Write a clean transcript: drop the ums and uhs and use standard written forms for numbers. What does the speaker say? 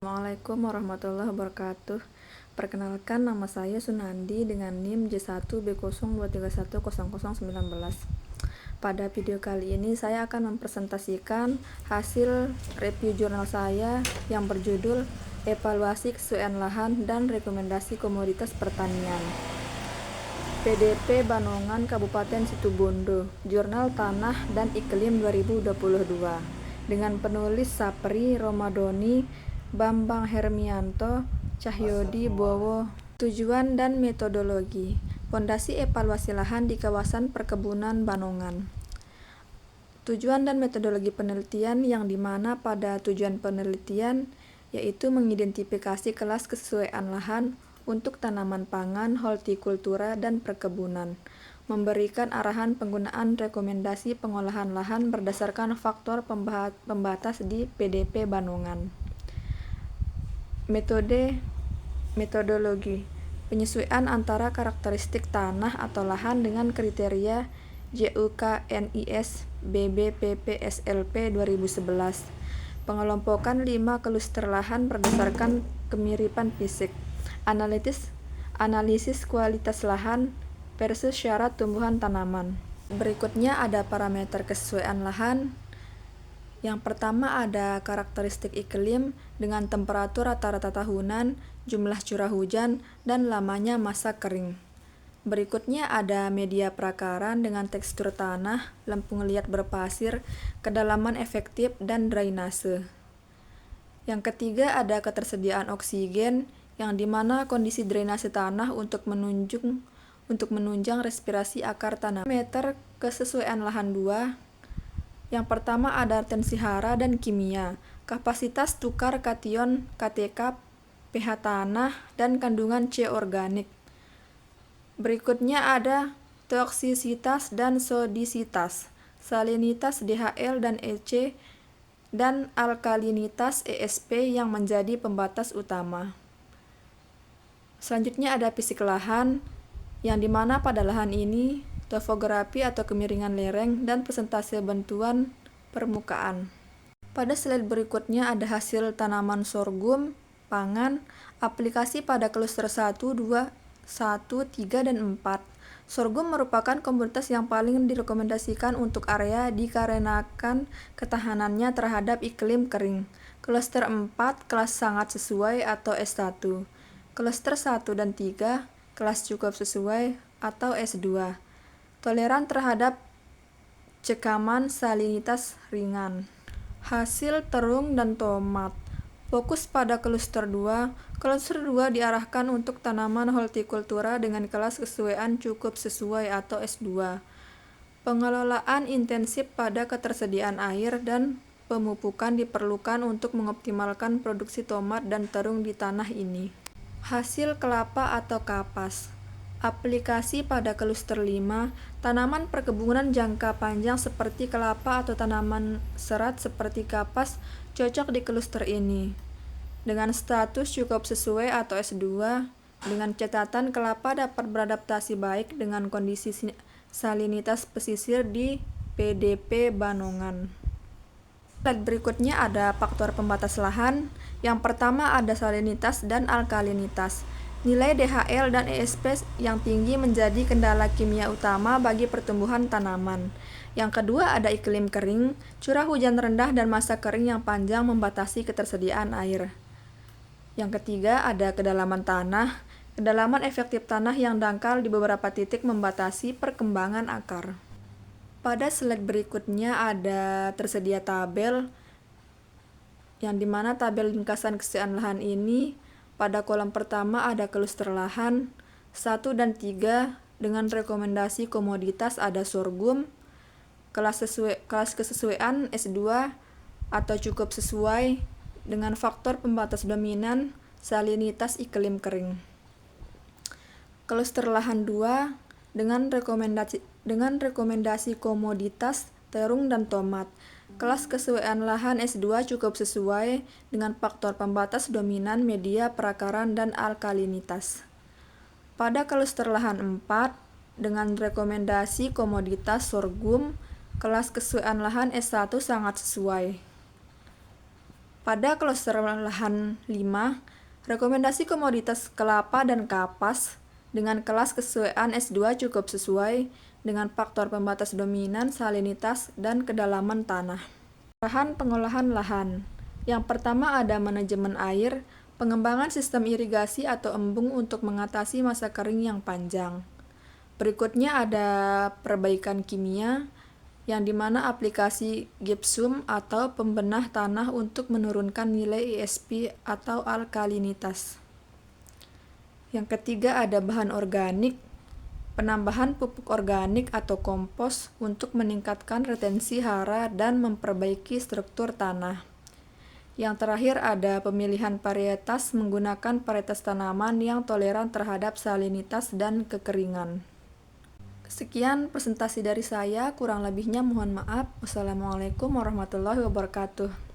Assalamualaikum warahmatullahi wabarakatuh. Perkenalkan, nama saya Sunandi dengan NIM J1B02310019. Pada video kali ini saya akan mempresentasikan hasil review jurnal saya yang berjudul Evaluasi Kesesuaian Lahan dan Rekomendasi Komoditas Pertanian. PDP Banongan Kabupaten Situbondo, Jurnal Tanah dan Iklim 2022, dengan penulis Sapri Romadoni, Bambang Hermianto, Cahyodi Bowo. Tujuan dan metodologi. Fondasi evaluasi lahan di kawasan perkebunan Banongan. Tujuan dan metodologi penelitian, yang dimana pada tujuan penelitian yaitu mengidentifikasi kelas kesesuaian lahan untuk tanaman pangan, hortikultura, dan perkebunan, memberikan arahan penggunaan rekomendasi pengolahan lahan berdasarkan faktor pembatas di PDP Banongan. Metodologi penyesuaian antara karakteristik tanah atau lahan dengan kriteria JUKNIS BBPPSLP 2011. Pengelompokan 5 kluster lahan berdasarkan kemiripan fisik. Analisis kualitas lahan versus syarat tumbuhan tanaman. Berikutnya ada parameter kesesuaian lahan. Yang pertama ada karakteristik iklim dengan temperatur rata-rata tahunan, jumlah curah hujan, dan lamanya masa kering. Berikutnya ada media prakaran dengan tekstur tanah, lempung liat berpasir, kedalaman efektif, dan drainase. Yang ketiga ada ketersediaan oksigen, yang dimana kondisi drainase tanah untuk menunjang respirasi akar tanah. Meter kesesuaian lahan 2. Yang pertama ada tensi hara dan kimia, kapasitas tukar kation KTK, pH tanah, dan kandungan C organik. Berikutnya ada toksisitas dan sodisitas, salinitas DHL dan EC, dan alkalinitas ESP yang menjadi pembatas utama. Selanjutnya ada fisik lahan, yang dimana pada lahan ini topografi atau kemiringan lereng, dan persentase bentuan permukaan. Pada slide berikutnya ada hasil tanaman sorghum, pangan, aplikasi pada kluster 1, 2, 1, 3, dan 4. Sorghum merupakan komoditas yang paling direkomendasikan untuk area dikarenakan ketahanannya terhadap iklim kering. Kluster 4, kelas sangat sesuai atau S1. Kluster 1 dan 3, kelas cukup sesuai atau S2. Toleran terhadap cekaman, salinitas ringan. Hasil terung dan tomat. Fokus pada kluster 2. Kluster 2 diarahkan untuk tanaman hortikultura dengan kelas kesesuaian cukup sesuai atau S2. Pengelolaan intensif pada ketersediaan air dan pemupukan diperlukan untuk mengoptimalkan produksi tomat dan terung di tanah ini. Hasil kelapa atau kapas. Aplikasi pada kluster 5, tanaman perkebunan jangka panjang seperti kelapa atau tanaman serat seperti kapas cocok di kluster ini. Dengan status cukup sesuai atau S2, dengan catatan kelapa dapat beradaptasi baik dengan kondisi salinitas pesisir di PDP Banongan. Slide berikutnya ada faktor pembatas lahan. Yang pertama ada salinitas dan alkalinitas. Nilai DHL dan ESP yang tinggi menjadi kendala kimia utama bagi pertumbuhan tanaman. Yang kedua ada iklim kering, curah hujan rendah dan masa kering yang panjang membatasi ketersediaan air. Yang ketiga ada kedalaman tanah. Kedalaman efektif tanah yang dangkal di beberapa titik membatasi perkembangan akar. Pada slide berikutnya ada tersedia tabel, yang dimana tabel ringkasan kesesuaian lahan ini pada kolom pertama ada kluster lahan 1 dan 3 dengan rekomendasi komoditas ada sorghum, kelas kesesuaian S2 atau cukup sesuai dengan faktor pembatas dominan salinitas iklim kering. Kluster lahan 2 dengan rekomendasi komoditas terung dan tomat. Kelas kesesuaian lahan S2 cukup sesuai dengan faktor pembatas dominan media prakaran dan alkalinitas. Pada kluster lahan 4 dengan rekomendasi komoditas sorghum, kelas kesesuaian lahan S1 sangat sesuai. Pada kloster lahan 5, rekomendasi komoditas kelapa dan kapas dengan kelas kesesuaian S2 cukup sesuai dengan faktor pembatas dominan, salinitas, dan kedalaman tanah. Arahan pengolahan lahan. Yang pertama ada manajemen air, pengembangan sistem irigasi atau embung untuk mengatasi masa kering yang panjang. Berikutnya ada perbaikan kimia, yang dimana aplikasi gypsum atau pembenah tanah untuk menurunkan nilai ISP atau alkalinitas. Yang ketiga ada bahan organik, penambahan pupuk organik atau kompos untuk meningkatkan retensi hara dan memperbaiki struktur tanah. Yang terakhir ada pemilihan varietas menggunakan varietas tanaman yang toleran terhadap salinitas dan kekeringan. Sekian presentasi dari saya, kurang lebihnya mohon maaf. Wassalamualaikum warahmatullahi wabarakatuh.